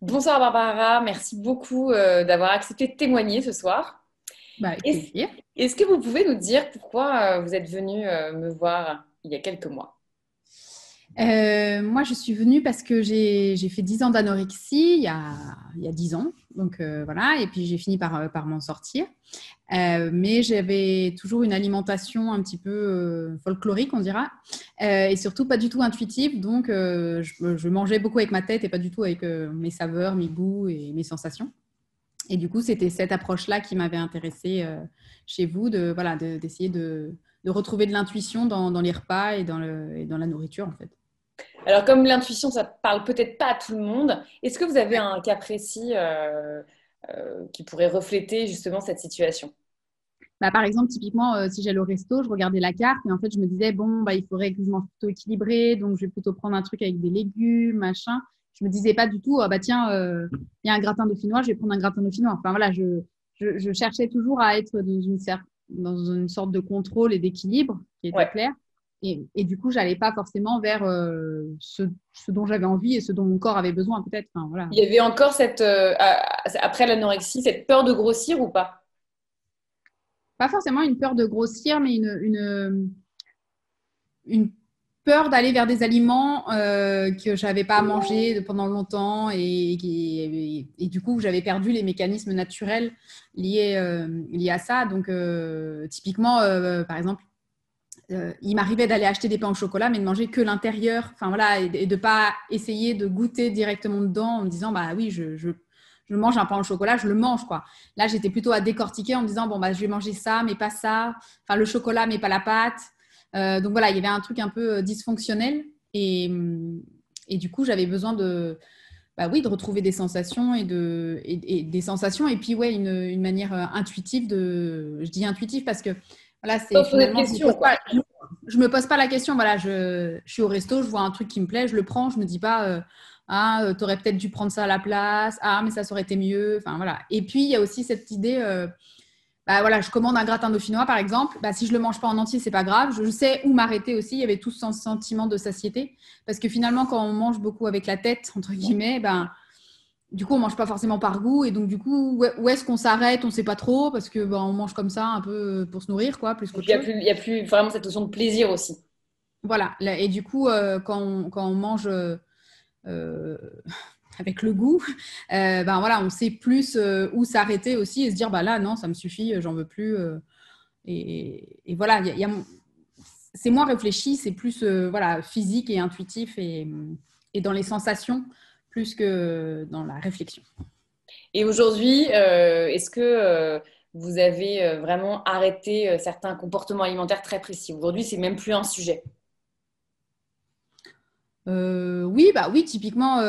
Bonsoir Barbara, merci beaucoup d'avoir accepté de témoigner ce soir. Bah, avec Est-ce, plaisir. est-ce que vous pouvez nous dire pourquoi vous êtes venu me voir il y a quelques mois? Moi, je suis venue parce que j'ai fait 10 ans d'anorexie il y a 10 ans. Donc, voilà. Et puis, j'ai fini par m'en sortir. Mais j'avais toujours une alimentation un petit peu folklorique, on dira. Et surtout, pas du tout intuitive. Donc, je mangeais beaucoup avec ma tête et pas du tout avec mes saveurs, mes goûts et mes sensations. Et du coup, c'était cette approche-là qui m'avait intéressée chez vous, d'essayer de retrouver de l'intuition dans les repas et dans la nourriture, en fait. Alors comme l'intuition, ça parle peut-être pas à tout le monde, est-ce que vous avez un cas précis qui pourrait refléter justement cette situation? Bah, par exemple, typiquement, si j'allais au resto, je regardais la carte et en fait, je me disais, bon, bah, il faudrait que je mange plutôt équilibré, donc je vais plutôt prendre un truc avec des légumes, machin. Je me disais pas du tout, ah, bah tiens, il y a un gratin dauphinois, je vais prendre un gratin dauphinois. Enfin voilà, je cherchais toujours à être dans une sorte de contrôle et d'équilibre qui était Ouais. clair. Et du coup, j'allais pas forcément vers ce dont j'avais envie et ce dont mon corps avait besoin, peut-être. Enfin, voilà. Il y avait encore après l'anorexie, cette peur de grossir ou pas? Pas forcément une peur de grossir, mais une peur d'aller vers des aliments que je n'avais pas mangé pendant longtemps et du coup, j'avais perdu les mécanismes naturels liés à ça. Donc, typiquement, par exemple, il m'arrivait d'aller acheter des pains au chocolat, mais de manger que l'intérieur, enfin voilà, et de pas essayer de goûter directement dedans en me disant, bah oui, je mange un pain au chocolat, je le mange, quoi. Là, j'étais plutôt à décortiquer en me disant, bon, bah, je vais manger ça, mais pas ça. Enfin, le chocolat, mais pas la pâte. Donc voilà, il y avait un truc un peu dysfonctionnel. Et du coup, j'avais besoin bah oui, de retrouver des sensations et des sensations. Et puis, ouais, une manière intuitive je dis intuitive parce que, voilà, c'est Sans se poser de finalement, questions, quoi. je me pose pas la question. Voilà, je suis au resto, je vois un truc qui me plaît, je le prends, je me dis pas, t'aurais peut-être dû prendre ça à la place. Ah, mais ça aurait été mieux. Enfin, voilà. Et puis, il y a aussi cette idée, bah voilà, je commande un gratin dauphinois, par exemple. Bah, si je le mange pas en entier, c'est pas grave. Je sais où m'arrêter aussi. Il y avait tout ce sentiment de satiété. Parce que finalement, quand on mange beaucoup avec la tête, entre guillemets, ben, du coup, on mange pas forcément par goût. Et donc, du coup, où est-ce qu'on s'arrête? On sait pas trop. Parce que ben, on mange comme ça, un peu pour se nourrir, quoi, plus Et puis qu'autre chose. il y a plus vraiment cette notion de plaisir aussi. Voilà. Et du coup, quand on mange euh, avec le goût, ben voilà, on sait plus où s'arrêter aussi et se dire, bah là, non, ça me suffit, j'en veux plus. Et voilà, c'est moins réfléchi, c'est plus voilà, physique et intuitif et dans les sensations plus que dans la réflexion. Et aujourd'hui, est-ce que vous avez vraiment arrêté certains comportements alimentaires très précis? Aujourd'hui, c'est même plus un sujet. Oui, bah oui, typiquement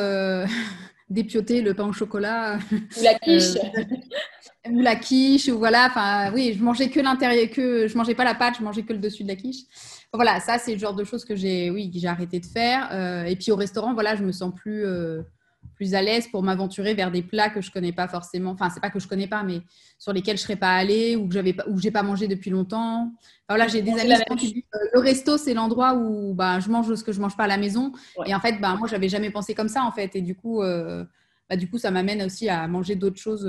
dépioter le pain au chocolat Ou la quiche? euh, ou la quiche, ou voilà, enfin oui, je mangeais que l'intérieur, je mangeais pas la pâte, je mangeais que le dessus de la quiche. Voilà, ça c'est le genre de choses que j'ai arrêté de faire. Et puis au restaurant, voilà, je me sens plus à l'aise pour m'aventurer vers des plats que je connais pas forcément. Enfin, c'est pas que je connais pas, mais sur lesquels je serais pas allée ou que j'ai pas mangé depuis longtemps. Enfin, voilà, Oui, j'ai des manger amis la même souvent qui chose. disent le resto c'est l'endroit où bah, je mange ce que je mange pas à la maison. Ouais. Et en fait, bah, moi j'avais jamais pensé comme ça en fait. Et du coup, ça m'amène aussi à manger d'autres choses.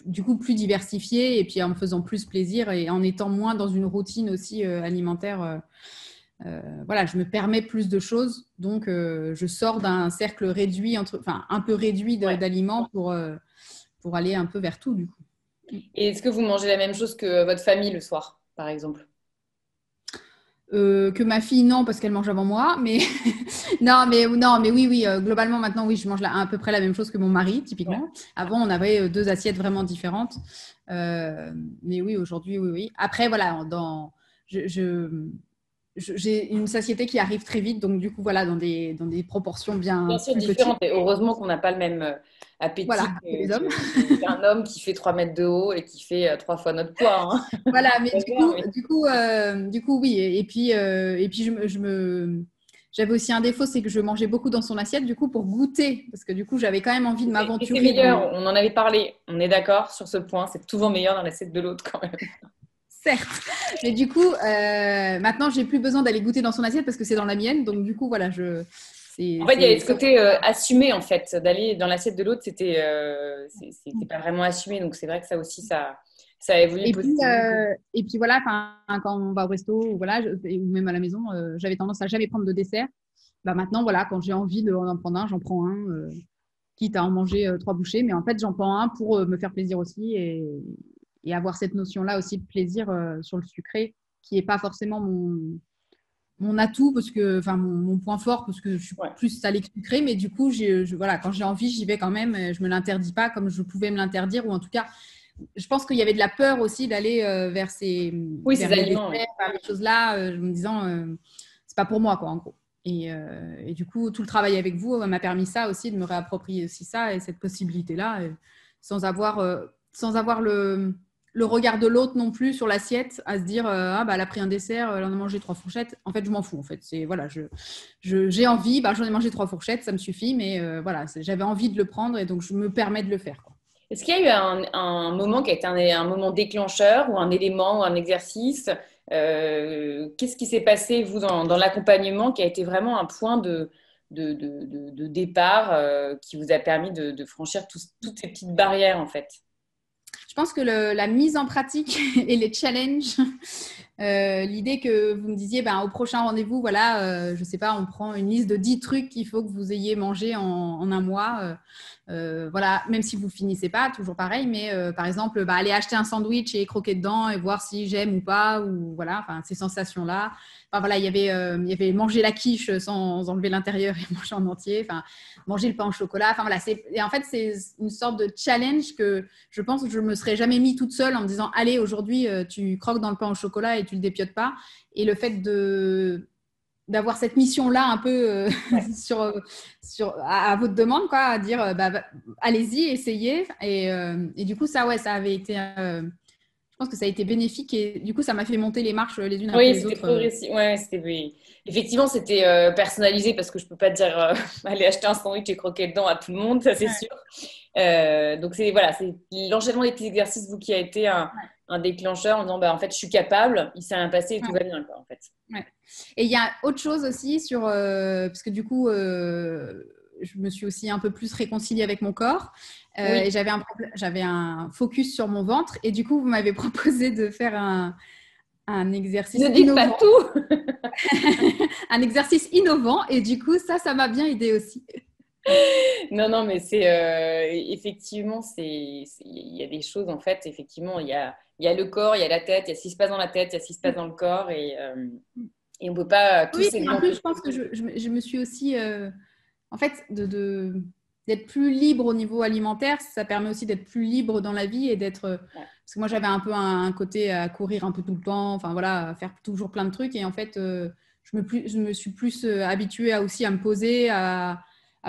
Du coup plus diversifié et puis en me faisant plus plaisir et en étant moins dans une routine aussi alimentaire. Voilà, je me permets plus de choses, donc je sors d'un cercle réduit, enfin un peu réduit Ouais. d'aliments pour aller un peu vers tout du coup. Et est-ce que vous mangez la même chose que votre famille le soir, par exemple? Que ma fille, non, parce qu'elle mange avant moi, mais non, mais oui, oui, globalement maintenant, oui, je mange à peu près la même chose que mon mari, Ouais. typiquement. Avant, on avait deux assiettes vraiment différentes, Euh, mais oui, aujourd'hui, oui, oui. Après, voilà, je, je- j'ai une satiété qui arrive très vite, donc du coup, voilà, dans des proportions Bien bien sûr, plus petites. différente. Et heureusement qu'on n'a pas le même appétit Voilà, que les hommes. qu'un homme qui fait 3 mètres de haut et qui fait 3 fois notre poids, hein. Voilà, mais J'exagère, mais du coup, oui. Et puis j'avais aussi un défaut, c'est que je mangeais beaucoup dans son assiette, du coup, pour goûter, parce que du coup, j'avais quand même envie de c'est m'aventurer meilleur. dans, On en avait parlé. On est d'accord sur ce point. C'est toujours meilleur dans l'assiette de l'autre quand même. certes, mais du coup, maintenant, j'ai plus besoin d'aller goûter dans son assiette parce que c'est dans la mienne, donc du coup, voilà, En fait, il y avait ce côté assumé, en fait, d'aller dans l'assiette de l'autre, c'était pas vraiment assumé. Donc, c'est vrai que ça aussi, ça a évolué positivement. Et puis voilà, quand on va au resto ou, voilà, ou même à la maison, j'avais tendance à jamais prendre de dessert. Bah, maintenant, voilà, quand j'ai envie d'en prendre un, j'en prends un, quitte à en manger 3 bouchées. Mais en fait, j'en prends un pour me faire plaisir aussi et avoir cette notion-là aussi de plaisir sur le sucré, qui n'est pas forcément mon atout, parce que, enfin, mon point fort, parce que je suis Ouais. plus salée que sucrée. Mais du coup, voilà, quand j'ai envie, j'y vais quand même. Je me l'interdis pas comme je pouvais me l'interdire, ou en tout cas, je pense qu'il y avait de la peur aussi d'aller vers Oui, vers ces les aliments, desserts, vers les choses-là, me disant, c'est pas pour moi, quoi, en gros. Et du coup, tout le travail avec vous m'a permis ça aussi, de me réapproprier aussi ça et cette possibilité-là, sans avoir le regard de l'autre non plus sur l'assiette, à se dire, ah bah elle a pris un dessert, elle en a mangé 3 fourchettes. En fait, je m'en fous. En fait, c'est voilà, j'ai envie, bah j'en ai mangé 3 fourchettes, ça me suffit, mais voilà, j'avais envie de le prendre et donc je me permets de le faire, quoi. Est-ce qu'il y a eu un moment qui a été un moment déclencheur ou un élément ou un exercice? Qu'est-ce qui s'est passé, vous, dans l'accompagnement, qui a été vraiment un point de départ qui vous a permis de franchir toutes ces petites barrières, en fait? Je pense que la mise en pratique et les challenges, l'idée que vous me disiez, ben, au prochain rendez-vous, voilà, je sais pas, on prend une liste de 10 trucs qu'il faut que vous ayez mangé en un mois. Voilà, même si vous finissez pas, toujours pareil, mais par exemple, bah, aller acheter un sandwich et croquer dedans et voir si j'aime ou pas, ou voilà, enfin, ces sensations-là. Enfin, voilà, il y avait manger la quiche sans enlever l'intérieur et manger en entier, enfin, manger le pain au chocolat. Enfin, voilà, et en fait, c'est une sorte de challenge que je pense que je me serais jamais mis toute seule en me disant, allez, aujourd'hui, tu croques dans le pain au chocolat et tu le dépiotes pas. Et le fait d'avoir cette mission-là un peu Ouais. à votre demande, quoi, à dire, bah, allez-y, essayez. Et du coup, ça, ouais, ça avait été, je pense que ça a été bénéfique et du coup, ça m'a fait monter les marches les unes après Oui, les c'était autres. progressif. Ouais, oui. Effectivement, c'était personnalisé parce que je peux pas dire aller acheter un sandwich et croquer dedans à tout le monde, ça c'est sûr. Donc c'est voilà, c'est l'enchaînement des petits exercices vous qui a été un déclencheur en disant bah en fait je suis capable, il s'est rien passé et tout Ouais. va bien quoi en fait. Ouais. Et il y a autre chose aussi parce que du coup, je me suis aussi un peu plus réconciliée avec mon corps et Oui, j'avais un focus sur mon ventre et du coup, vous m'avez proposé de faire un ne exercice dites pas innovant, tout. un exercice innovant et du coup, ça m'a bien aidé aussi. Non non mais c'est effectivement il y a des choses en fait effectivement il y a le corps, il y a la tête, il y a ce qui se passe dans la tête, il y a ce qui se passe dans le corps et on peut pas tout Oui, et en plus, segmenter. je pense que je me suis aussi, en fait, d'être plus libre au niveau alimentaire, ça permet aussi d'être plus libre dans la vie et d'être. Ouais, Parce que moi, j'avais un peu un côté à courir un peu tout le temps, enfin voilà, à faire toujours plein de trucs. Et en fait, je me suis plus habituée aussi à me poser, à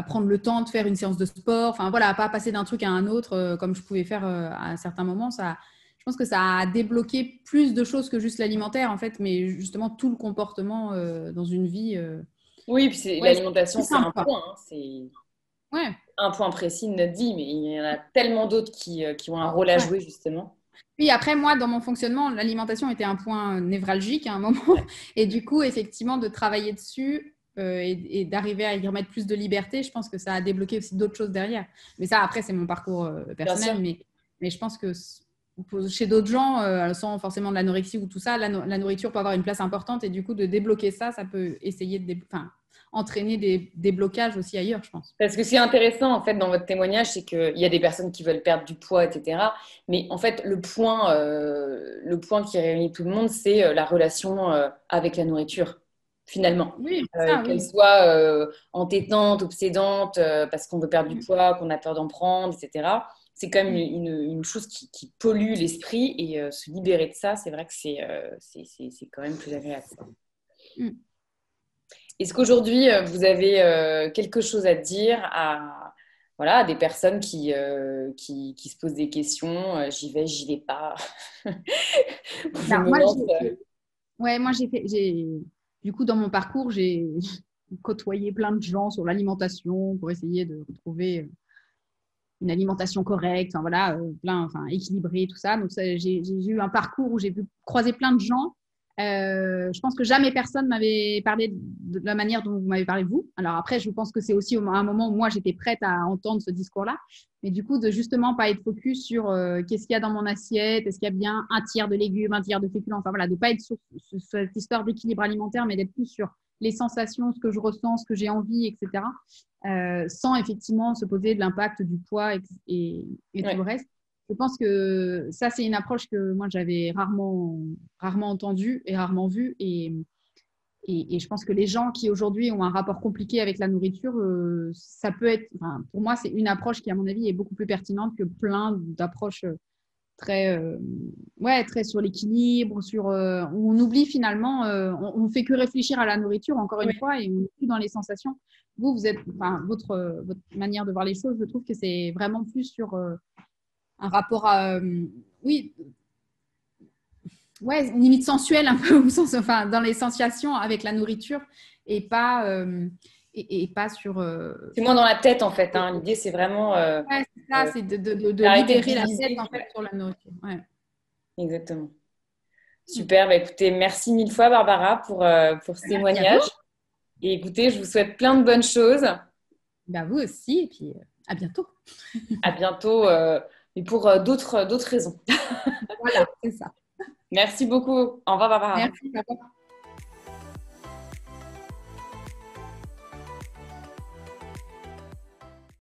prendre le temps de faire une séance de sport, enfin voilà, à pas passer d'un truc à un autre comme je pouvais faire à certains moments. Je pense que ça a débloqué plus de choses que juste l'alimentaire, en fait, mais justement tout le comportement dans une vie. oui puis Ouais, c'est l'alimentation plus c'est simple, un quoi. point hein, c'est Ouais, un point précis de notre vie, mais il y en a tellement d'autres qui ont un rôle à ouais. jouer, justement. Puis après, moi, dans mon fonctionnement, l'alimentation était un point névralgique à un moment. Ouais, Et du coup, effectivement, de travailler dessus et d'arriver à y remettre plus de liberté, je pense que ça a débloqué aussi d'autres choses derrière. Mais ça, après, c'est mon parcours bien sûr. personnel. Mais je pense que chez d'autres gens, sans forcément de l'anorexie ou tout ça, la nourriture peut avoir une place importante. Et du coup, de débloquer ça, ça peut essayer enfin, entraîner des blocages aussi ailleurs, je pense. Parce que ce qui est intéressant, en fait, dans votre témoignage, c'est qu'il y a des personnes qui veulent perdre du poids, etc. Mais en fait, le point qui réunit tout le monde, c'est la relation avec la nourriture, finalement. Oui, ça, Qu'elle oui. soit entêtante, obsédante, parce qu'on veut perdre du poids, qu'on a peur d'en prendre, etc. C'est quand même une chose qui pollue l'esprit et se libérer de ça, c'est vrai que c'est quand même plus agréable. Mm. Est-ce qu'aujourd'hui, vous avez quelque chose à dire voilà, à des personnes qui se posent des questions, j'y vais pas, je Alors, me moi, lance. ouais, moi, du coup, dans mon parcours, j'ai côtoyé plein de gens sur l'alimentation pour essayer de retrouver une alimentation correcte, enfin, voilà, enfin, équilibrée, tout ça. Donc, j'ai eu un parcours où j'ai pu croiser plein de gens Je pense que jamais personne m'avait parlé de la manière dont vous m'avez parlé vous. Alors après, je pense que c'est aussi un moment où moi j'étais prête à entendre ce discours-là, mais du coup de justement pas être focus sur qu'est-ce qu'il y a dans mon assiette, est-ce qu'il y a bien un tiers de légumes, un tiers de féculents, enfin voilà, de pas être sur cette histoire d'équilibre alimentaire, mais d'être plus sur les sensations, ce que je ressens, ce que j'ai envie, etc. Sans effectivement se poser de l'impact du poids et tout le reste. Je pense que ça, c'est une approche que moi, j'avais rarement entendue et rarement vue. Et je pense que les gens qui aujourd'hui ont un rapport compliqué avec la nourriture, ça peut être, enfin, pour moi, c'est une approche qui, à mon avis, est beaucoup plus pertinente que plein d'approches très, très sur l'équilibre, où on oublie finalement, on fait que réfléchir à la nourriture, encore une fois, et on n'est plus dans les sensations. Vous êtes, enfin, votre manière de voir les choses, je trouve que c'est vraiment plus sur un rapport à, oui, ouais, une limite sensuelle un peu, enfin, dans les sensations avec la nourriture et pas, et pas sur. C'est moins dans la tête, en fait. Hein. L'idée, c'est vraiment Ouais, c'est ça, c'est de arrêter de libérer la diviser. tête en fait sur la nourriture. Ouais. Exactement. Super. Bah, écoutez, merci mille fois, Barbara, pour ce Merci à vous. témoignage. Et écoutez, je vous souhaite plein de bonnes choses. Ben, vous aussi, et puis à bientôt. À bientôt, mais pour d'autres raisons. Voilà, c'est ça. Merci beaucoup. Au revoir, Barbara. Merci. Au revoir.